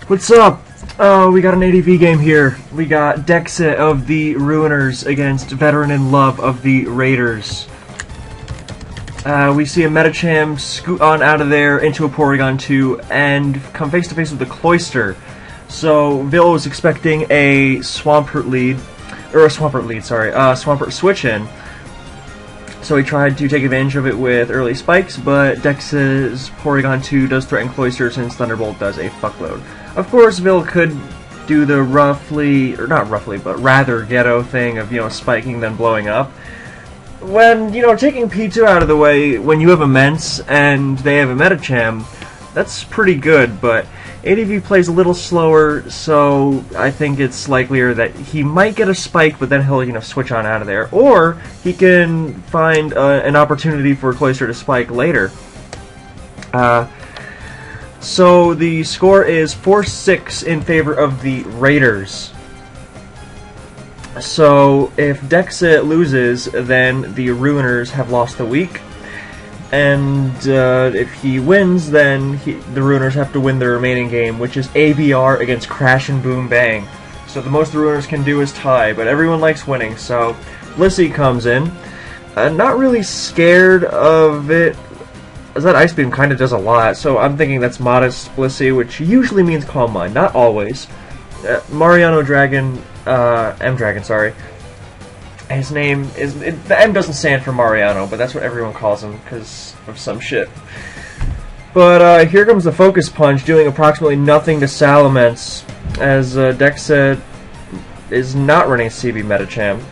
What's up? Oh, we got an ADV game here. We got dekzeh of the Ruiners against Veteran in Love of the Raiders. We see a Medicham scoot on out of there into a Porygon 2 and come face to face with the Cloyster. So Vil was expecting a Swampert switch in. So he tried to take advantage of it with early spikes, but dekzeh's Porygon 2 does threaten Cloyster since Thunderbolt does a fuckload. Of course, Vil could do the rather ghetto thing of, spiking then blowing up. When, taking P2 out of the way, when you have Immense and they have a Medicham, that's pretty good, but ADV plays a little slower, so I think it's likelier that he might get a spike, but then he'll, switch on out of there. Or he can find an opportunity for Cloyster to spike later. So the score is 4-6 in favor of the Raiders. So if dekzeh loses, then the Ruiners have lost the week. And if he wins, then the Ruiners have to win the remaining game, which is ABR against Crash and Boom Bang. So the most the Ruiners can do is tie, but everyone likes winning. So Blissey comes in. Not really scared of it, as that Ice Beam kind of does a lot, so I'm thinking that's Modest Blissey, which usually means Calm Mind, not always. Mariano Dragon, M-Dragon, sorry. His name is... the M doesn't stand for Mariano, but that's what everyone calls him, because of some shit. But here comes the Focus Punch, doing approximately nothing to Salamence, as dekzeh is not running CB Medicham.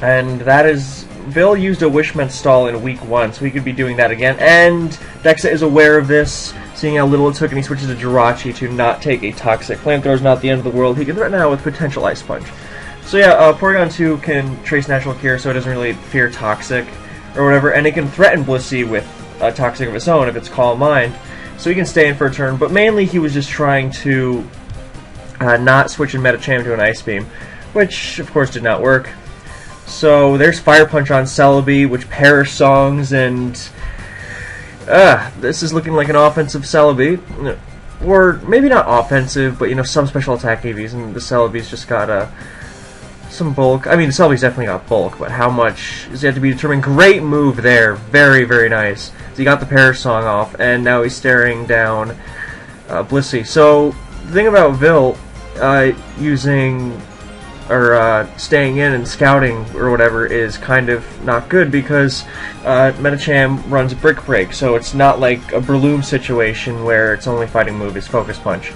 And that is... Vil used a Wishment stall in week 1, so he could be doing that again. And dekzeh is aware of this, seeing how little it took, and he switches to Jirachi to not take a Toxic. Flamethrower's not the end of the world. He can threaten out with potential Ice Punch. So yeah, Porygon 2 can trace Natural Cure, so it doesn't really fear Toxic or whatever, and it can threaten Blissey with a Toxic of its own if it's Calm Mind, so he can stay in for a turn. But mainly he was just trying to not switch in Medicham to an Ice Beam, which of course did not work. So there's Fire Punch on Celebi, which Perish Songs, and this is looking like an offensive Celebi. Or maybe not offensive, but some special attack EVs, and the Celebi's just got some bulk. I mean, the Celebi's definitely got bulk, but how much is yet to be determined. Great move there. Very, very nice. So he got the Perish Song off, and now he's staring down Blissey. So the thing about Vil using... or staying in and scouting or whatever is kind of not good because Medicham runs Brick Break, so it's not like a Breloom situation where its only fighting move is Focus Punch.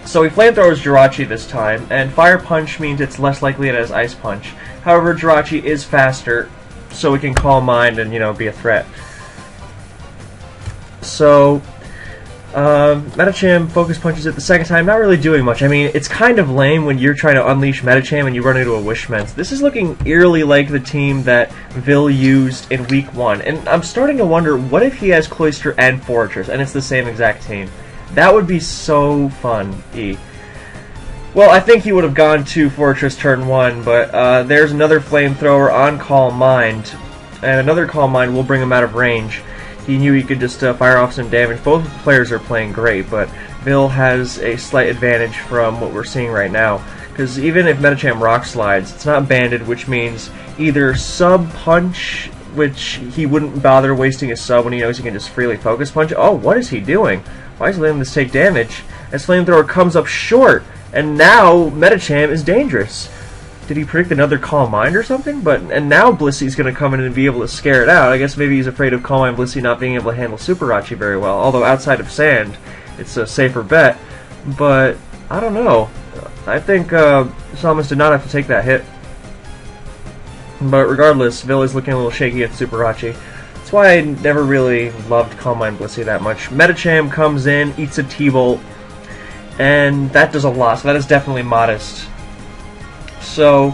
So he Flamethrowers Jirachi this time, and Fire Punch means it's less likely it has Ice Punch. However, Jirachi is faster, so it can Calm Mind and, be a threat. So... Medicham Focus Punches it the second time, not really doing much. I mean, it's kind of lame when you're trying to unleash Medicham and you run into a Wishment. This is looking eerily like the team that Vil used in week 1, and I'm starting to wonder, what if he has Cloyster and Fortress, and it's the same exact team? That would be so fun, Well, I think he would have gone to Fortress turn 1, but there's another Flamethrower on Calm Mind, and another Calm Mind will bring him out of range. He knew he could just fire off some damage. Both players are playing great, but Vil has a slight advantage from what we're seeing right now. Because even if Medicham Rock Slides, it's not banded, which means either Sub Punch, which he wouldn't bother wasting his sub when he knows he can just freely Focus Punch. Oh, what is he doing? Why is he letting this take damage? As Flamethrower comes up short, and now Medicham is dangerous. Did he predict another Calm Mind or something? And now Blissey's going to come in and be able to scare it out. I guess maybe he's afraid of Calm Mind Blissey not being able to handle Superachi very well. Although outside of Sand, it's a safer bet. But, I don't know. I think Samus did not have to take that hit. But regardless, Vil is looking a little shaky at Superachi. That's why I never really loved Calm Mind Blissey that much. Medicham comes in, eats a T-Bolt, and that does a lot. So that is definitely Modest. So,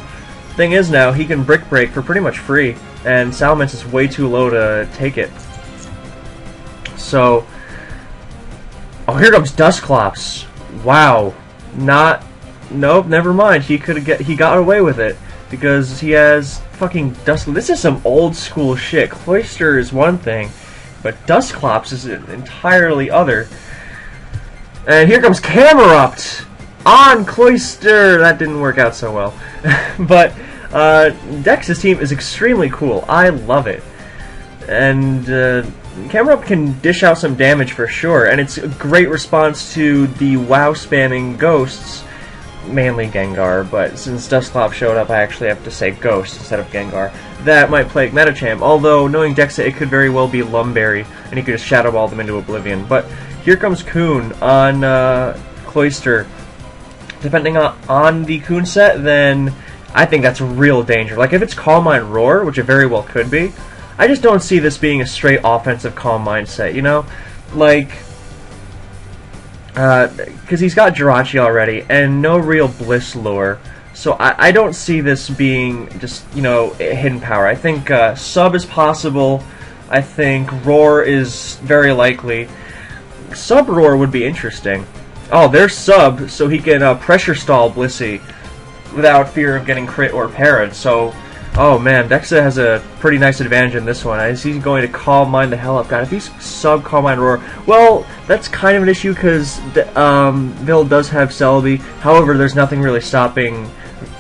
thing is now, he can Brick Break for pretty much free, and Salamence is way too low to take it. So, oh, here comes Dusclops. Wow. Nope, never mind. He got away with it, because he has fucking Dusclops. This is some old school shit. Cloyster is one thing, but Dusclops is an entirely other. And here comes Camerupt on Cloyster. That didn't work out so well. But Dex's team is extremely cool. I love it. And Camerupt can dish out some damage for sure, and it's a great response to the WoW spamming ghosts, mainly Gengar, but since Dusclops showed up I actually have to say Ghost instead of Gengar. That might plague Medicham, although knowing Dekzeh it could very well be Lumberry, and he could just Shadow Ball them into oblivion. But here comes Coon on Cloyster. Depending on the Coon set, then I think that's real danger. Like if it's Calm Mind Roar, which it very well could be, I just don't see this being a straight offensive Calm Mind set, you know? Like, because he's got Jirachi already, and no real Bliss lure, so I don't see this being just, you know, hidden power. I think Sub is possible, I think Roar is very likely. Sub Roar would be interesting. Oh, there's Sub, so he can pressure stall Blissey without fear of getting crit or parried, so... Oh man, Dekzeh has a pretty nice advantage in this one. Is he going to Calm Mind the hell up? God, if he's sub Calm Mind Roar, well, that's kind of an issue because Vil does have Celebi. However, there's nothing really stopping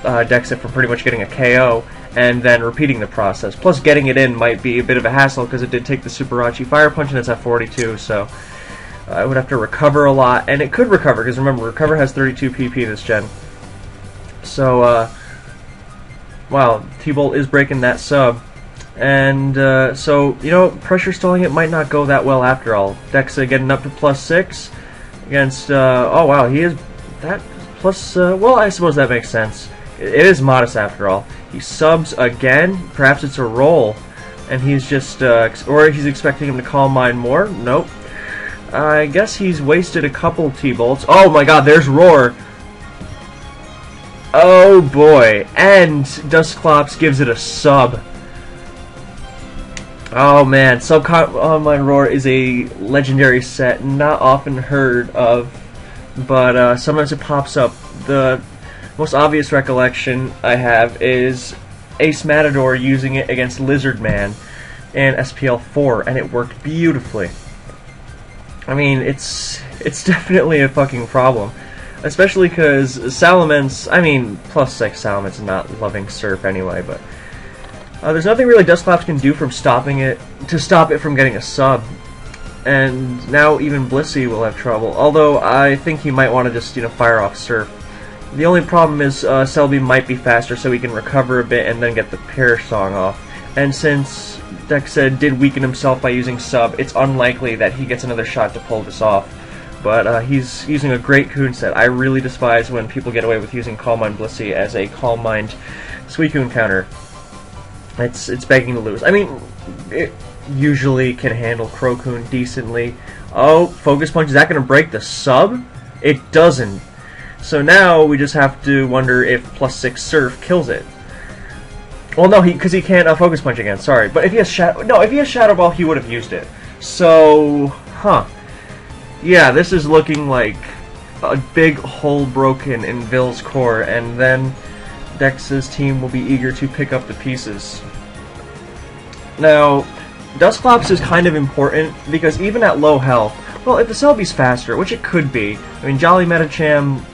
Dekzeh from pretty much getting a KO and then repeating the process. Plus, getting it in might be a bit of a hassle because it did take the Superachi Fire Punch and it's at 42, so I would have to recover a lot. And it could recover because remember, Recover has 32 PP this gen. So, wow, T-Bolt is breaking that sub. And, so, you know, pressure stalling it might not go that well after all. Dekzeh getting up to +6 against, oh wow, he is, that plus, well, I suppose that makes sense. It is modest after all. He subs again, perhaps it's a roll, and he's just, or he's expecting him to Calm Mind more? Nope. I guess he's wasted a couple T-Bolts. Oh my god, there's Roar! Oh boy, and Dusclops gives it a sub. Oh man, Calm Mind Roar is a legendary set, not often heard of, but sometimes it pops up. The most obvious recollection I have is Ace Matador using it against Lizard Man in SPL 4, and it worked beautifully. I mean, it's definitely a fucking problem. Especially because Salamence, I mean, +6 Salamence is not loving Surf anyway, but there's nothing really Dusclops can do from stopping it, to stop it from getting a sub. And now even Blissey will have trouble, although I think he might want to just, you know, fire off Surf. The only problem is Celebi might be faster so he can recover a bit and then get the Perish Song off. And since Dekzeh did weaken himself by using sub, it's unlikely that he gets another shot to pull this off. But he's using a great Coon set. I really despise when people get away with using Calm Mind Blissey as a Calm Mind Suicune counter. It's begging to lose. I mean, it usually can handle Crocoon decently. Oh, Focus Punch, is that going to break the sub? It doesn't. So now we just have to wonder if +6 Surf kills it. Well, no, because he can't Focus Punch again, sorry. But if he has Shadow Ball, he would have used it. So, huh. Yeah, this is looking like a big hole broken in Vil's core, and then Dex's team will be eager to pick up the pieces. Now, Dusclops is kind of important, because even at low health, well, if the Celebi's faster, which it could be, I mean, Jolly Medicham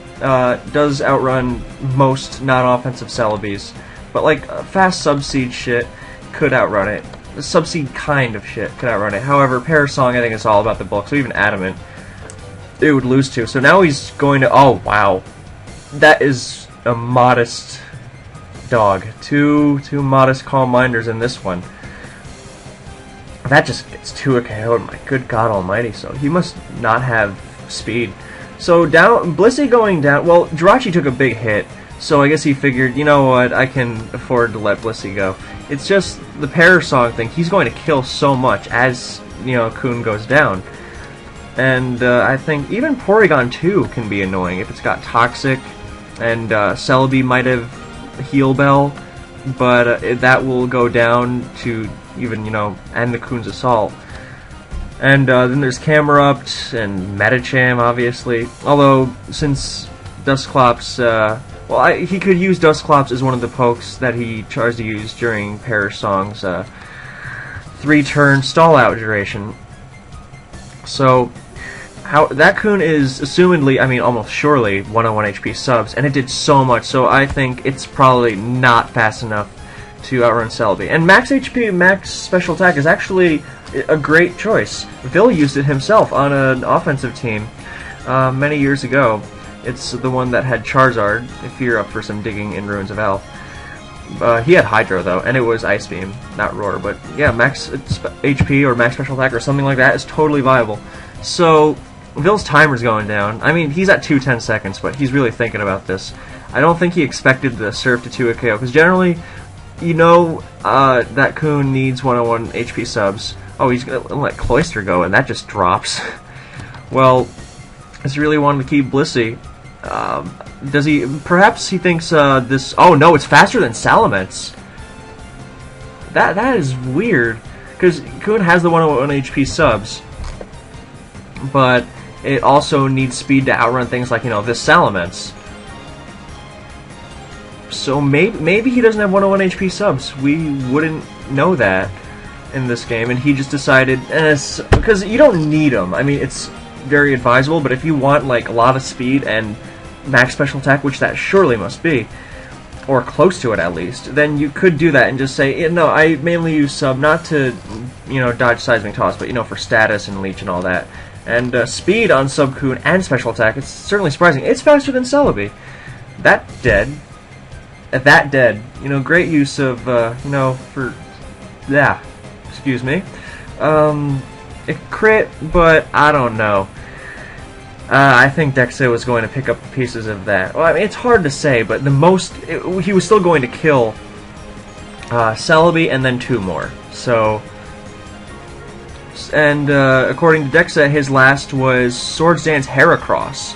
does outrun most non-offensive Celebis, but like, fast Subseed shit could outrun it. The Subseed kind of shit could outrun it. However, Perish Song, I think, is all about the bulk, so even Adamant, it would lose to. So now he's going to... Oh, wow. That is a modest dog. Two modest Calm Minders in this one. That just gets 2 a KO, my good god almighty. So he must not have speed. So down... Blissey going down... Well, Jirachi took a big hit, so I guess he figured, you know what, I can afford to let Blissey go. It's just the Perish Song thing. He's going to kill so much as, you know, Coon goes down. And I think even Porygon 2 can be annoying if it's got Toxic, and Celebi might have Heal Bell, but that will go down to even, you know, end the Coon's assault. And then there's Camerupt and Medicham, obviously. Although, since Dusclops, well, he could use Dusclops as one of the pokes that he tries to use during Perish Song's 3-turn stall-out duration. So, how that Coon is assumedly, I mean, almost surely 101 HP subs, and it did so much. So I think it's probably not fast enough to outrun Celebi. And max HP, max special attack is actually a great choice. Vil used it himself on an offensive team many years ago. It's the one that had Charizard, if you're up for some digging in Ruins of Hell. He had Hydro, though, and it was Ice Beam, not Roar. But yeah, max HP or max special attack or something like that is totally viable. So, Vil's timer's going down. I mean, he's at 2:10 seconds, but he's really thinking about this. I don't think he expected the Surf to 2 a KO, because generally, you know that Coon needs 101 HP subs. Oh, he's going to let Cloyster go, and that just drops. Well, does he really want to keep Blissey? Does he? Perhaps he thinks this... Oh, no, it's faster than Salamence. That is weird, because Coon has the 101 HP subs, but it also needs speed to outrun things like, you know, this Salamence. So maybe he doesn't have 101 HP subs. We wouldn't know that in this game, and he just decided, because you don't need them. I mean, it's very advisable, but if you want like a lot of speed and max special attack, which that surely must be, or close to it at least, then you could do that and just say, no, I mainly use sub not to, you know, dodge seismic toss, but, you know, for status and leech and all that. And speed on sub Coon and special attack, it's certainly surprising. It's faster than Celebi. That dead. You know, great use of, you know, for, yeah, excuse me. It crit, but I don't know. I think dekzeh was going to pick up the pieces of that. Well, I mean, it's hard to say, but he was still going to kill Celebi and then 2 more. So, and according to dekzeh, his last was Swords Dance Heracross.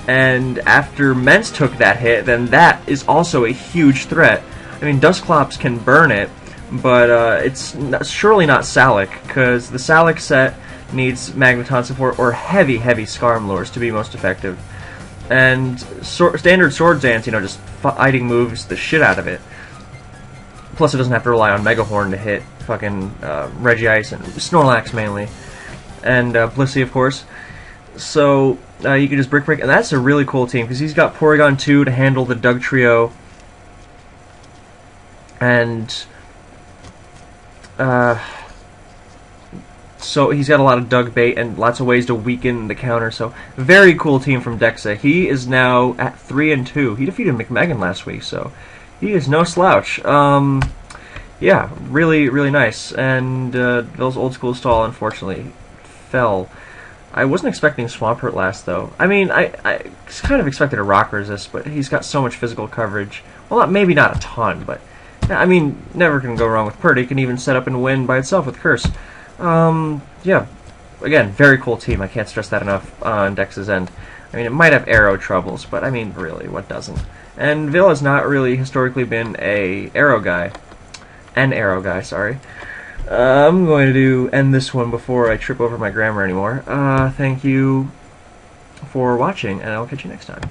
And after Mence took that hit, then that is also a huge threat. I mean, Dusclops can burn it, but it's surely not Salic, because the Salic set needs Magneton support or heavy Scarm Lures to be most effective. And standard Sword Dance, you know, just fighting moves the shit out of it. Plus it doesn't have to rely on Mega Horn to hit fucking Regice and Snorlax mainly. And Blissey, of course. So you can just Brick Break, and that's a really cool team, because he's got Porygon 2 to handle the Doug Trio. And so he's got a lot of Doug bait and lots of ways to weaken the counter. So very cool team from dekzeh. He is now at 3-2. He defeated McMegan last week, so he is no slouch. Yeah, really nice. And Vil's old school stall unfortunately fell. I wasn't expecting Swampert last though. I mean, I kind of expected a rock resist, but he's got so much physical coverage. Well, maybe not a ton, but I mean, never can go wrong with Pert. He can even set up and win by itself with Curse. Yeah, again, very cool team. I can't stress that enough on dekzeh's end. I mean, it might have arrow troubles, but I mean, really, what doesn't? And Vil has not really historically been an arrow guy, sorry. I'm going to end this one before I trip over my grammar anymore. Thank you for watching, and I'll catch you next time.